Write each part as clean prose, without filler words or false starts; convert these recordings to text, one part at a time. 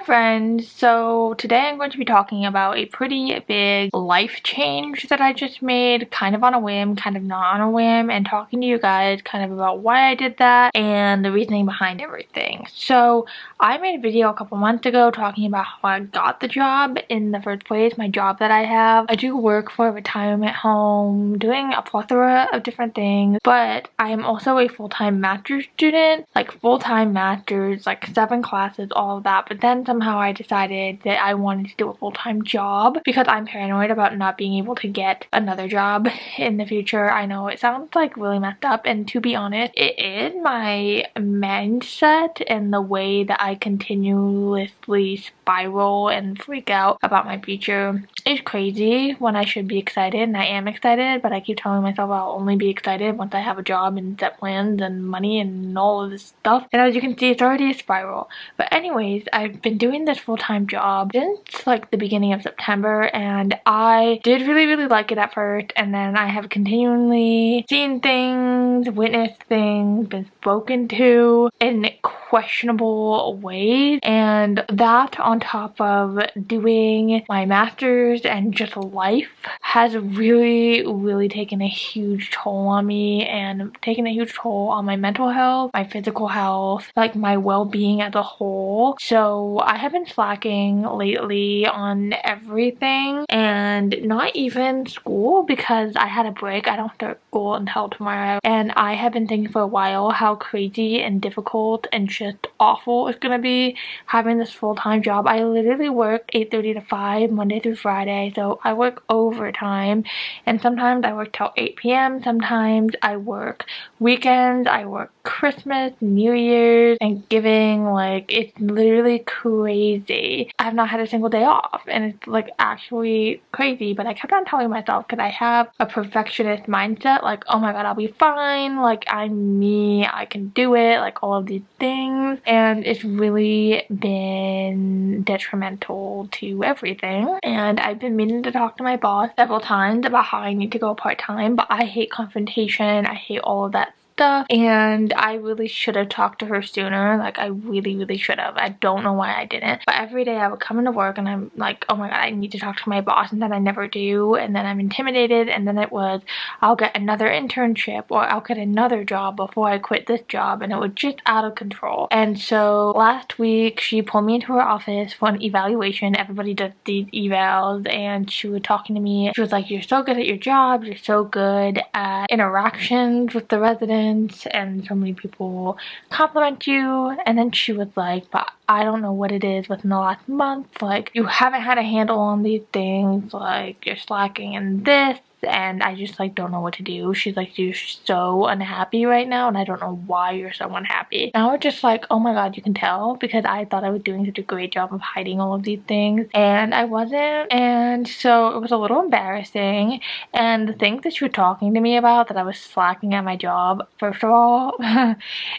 Hi friends, so today I'm going to be talking about a pretty big life change that I just made, kind of on a whim, kind of not on a whim, and talking to you guys kind of about why I did that and the reasoning behind everything. So I made a video a couple months ago talking about how I got the job in the first place, my job that I have. I do work for a retirement home, doing a plethora of different things, but I am also a full-time master's student, like full-time master's, like 7 classes, all of that. But then somehow I decided that I wanted to do a full-time job because I'm paranoid about not being able to get another job in the future. I know it sounds like really messed up, and to be honest, it is. My mindset and the way that I continuously spiral and freak out about my future is crazy when I should be excited, and I am excited, but I keep telling myself I'll only be excited once I have a job and set plans and money and all of this stuff. And as you can see, it's already a spiral. But anyways, I've been doing this full-time job since like the beginning of September, and I did really like it at first, and then I have continually seen things, witnessed things, been spoken to in questionable ways, and that on top of doing my master's and just life has really taken a huge toll on me and taken a huge toll on my mental health, my physical health, like my well-being as a whole. So I have been slacking lately on everything, and not even school because I had a break. I don't start school until tomorrow, and I have been thinking for a while how crazy and difficult and just awful it's gonna be having this full-time job. I literally work 8:30 to 5 Monday through Friday, so I work overtime, and sometimes I work till 8 p.m. Sometimes I work weekends, I work Christmas, New Year's, Thanksgiving. Like, it's literally crazy. I've not had a single day off, and it's like actually crazy. But I kept on telling myself, because I have a perfectionist mindset, like, oh my god, I'll be fine, like I'm me, I can do it, like all of these things, and it's really been detrimental to everything. And I've been meaning to talk to my boss several times about how I need to go part-time, but I hate confrontation, I hate all of that stuff, and I really should have talked to her sooner. Like, I really should have. I don't know why I didn't, but every day I would come into work and I'm like, oh my god, I need to talk to my boss, and then I never do, and then I'm intimidated, and then it was, I'll get another internship or I'll get another job before I quit this job, and it was just out of control. And so last week she pulled me into her office for an evaluation. Everybody does these evals, and she was talking to me. She was like, you're so good at your job, you're so good at interactions with the residents, and so many people compliment you. And then she was like, but I don't know what it is within the last month, like you haven't had a handle on these things, like you're slacking in this, and I just like don't know what to do. She's like, you're so unhappy right now, and I don't know why you're so unhappy. And I was just like, oh my god, you can tell, because I thought I was doing such a great job of hiding all of these things, and I wasn't. And so it was a little embarrassing. And the things that she was talking to me about, that I was slacking at my job, first of all,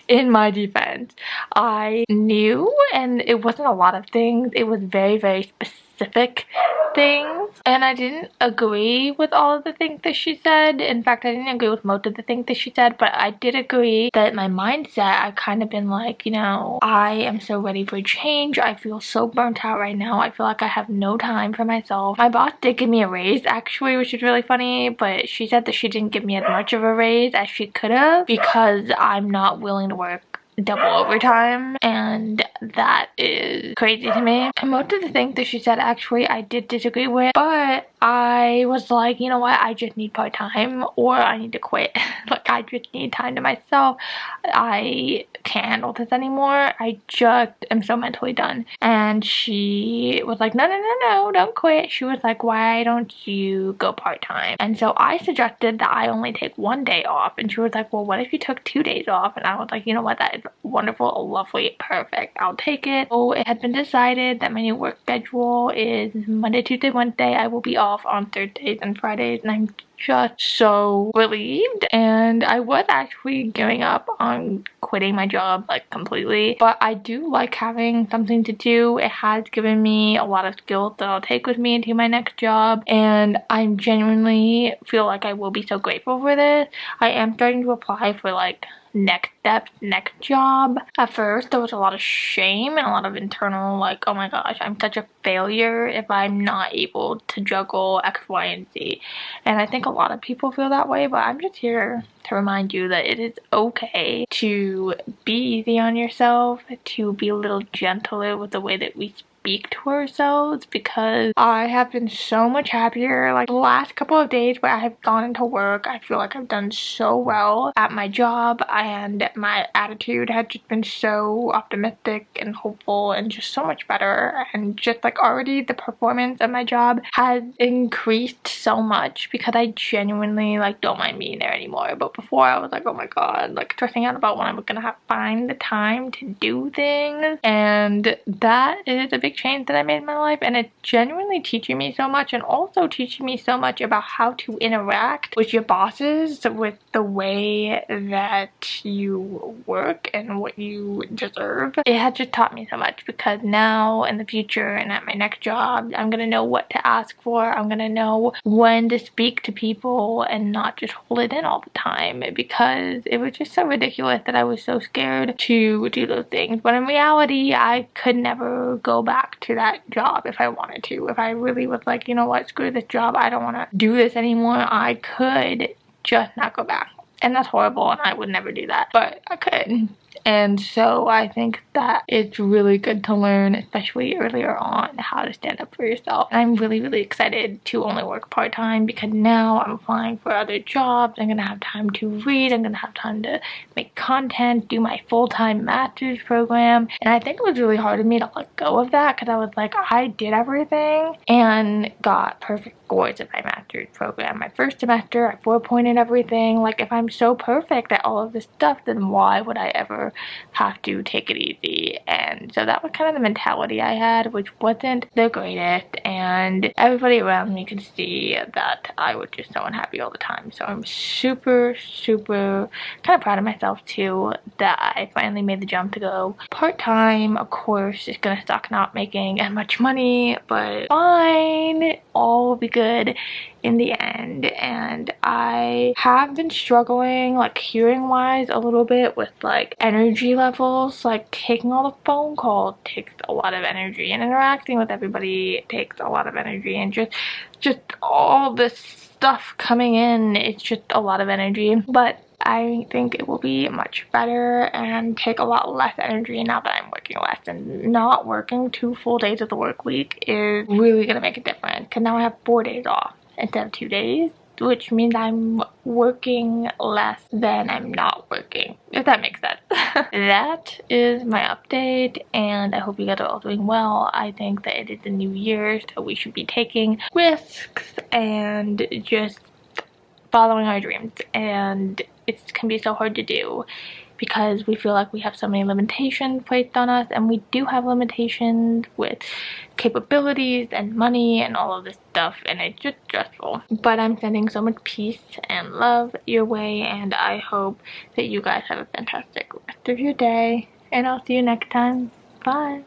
in my defense, I knew, and it wasn't a lot of things, it was very specific things, and I didn't agree with all of the things that she said. In fact, I didn't agree with most of the things that she said, but I did agree that my mindset, I've kind of been like, you know, I am so ready for change. I feel so burnt out right now. I feel like I have no time for myself. My boss did give me a raise actually, which is really funny, but she said that she didn't give me as much of a raise as she could have because I'm not willing to work double overtime, and that is crazy to me. And most of the things that she said actually I did disagree with, but I was like, you know what, I just need part-time or I need to quit. Like, I just need time to myself. I can't handle this anymore. I just am so mentally done. And she was like, no, don't quit. She was like, why don't you go part-time? And so I suggested that I only take 1 day off, and she was like, well, what if you took 2 days off? And I was like, you know what, that is wonderful, lovely, perfect, I'll take it. So it had been decided that my new work schedule is Monday, Tuesday, Wednesday. I will be off on Thursdays and Fridays, and I'm just so relieved. And I was actually giving up on quitting my job like completely, but I do like having something to do. It has given me a lot of skills that I'll take with me into my next job, and I genuinely feel like I will be so grateful for this. I am starting to apply for like next step, next job. At first, there was a lot of shame and a lot of internal, like, oh my gosh, I'm such a failure if I'm not able to juggle X, Y, and Z. And I think a lot of people feel that way, but I'm just here to remind you that it is okay to be easy on yourself, to be a little gentler with the way that we speak to ourselves, because I have been so much happier. Like the last couple of days where I have gone into work, I feel like I've done so well at my job, and my attitude had just been so optimistic and hopeful and just so much better. And just like already the performance of my job has increased so much because I genuinely like don't mind being there anymore. But before I was like, oh my god, like stressing out about when I'm gonna have find the time to do things. And that is a big change that I made in my life, and it's genuinely teaching me so much, and also teaching me so much about how to interact with your bosses, with the way that you work and what you deserve. It has just taught me so much, because now in the future and at my next job, I'm gonna know what to ask for. I'm gonna know when to speak to people and not just hold it in all the time, because it was just so ridiculous that I was so scared to do those things. But in reality, I could never go back to that job if I wanted to. If I really was like, you know what, screw this job, I don't want to do this anymore, I could just not go back. And that's horrible, and I would never do that, but I could. And so I think that it's really good to learn, especially earlier on, how to stand up for yourself. And I'm really, really excited to only work part-time, because now I'm applying for other jobs. I'm gonna have time to read, I'm gonna have time to make content, do my full-time master's program. And I think it was really hard for me to let go of that, because I was like, I did everything and got perfect scores in my master's program. My first semester, I 4-pointed everything. Like, if I'm so perfect at all of this stuff, then why would I ever have to take it easy? And so that was kind of the mentality I had, which wasn't the greatest, and everybody around me could see that I was just so unhappy all the time. So I'm super kind of proud of myself too, that I finally made the jump to go part-time. Of course, it's gonna suck not making as much money, but fine, all will be good in the end. And I have been struggling, like hearing wise, a little bit with like energy levels. Like taking all the phone calls takes a lot of energy, and interacting with everybody takes a lot of energy, and just all this stuff coming in, it's just a lot of energy. But I think it will be much better and take a lot less energy now that I'm working less. And not working 2 full days of the work week is really gonna make a difference, because now I have 4 days off instead of 2 days, which means I'm working less than I'm not working, if that makes sense. That is my update, and I hope you guys are all doing well. I think that it is the new year, so we should be taking risks and just following our dreams. And it can be so hard to do, because we feel like we have so many limitations placed on us, and we do have limitations with capabilities and money and all of this stuff, and it's just stressful. But I'm sending so much peace and love your way, and I hope that you guys have a fantastic rest of your day, and I'll see you next time. Bye!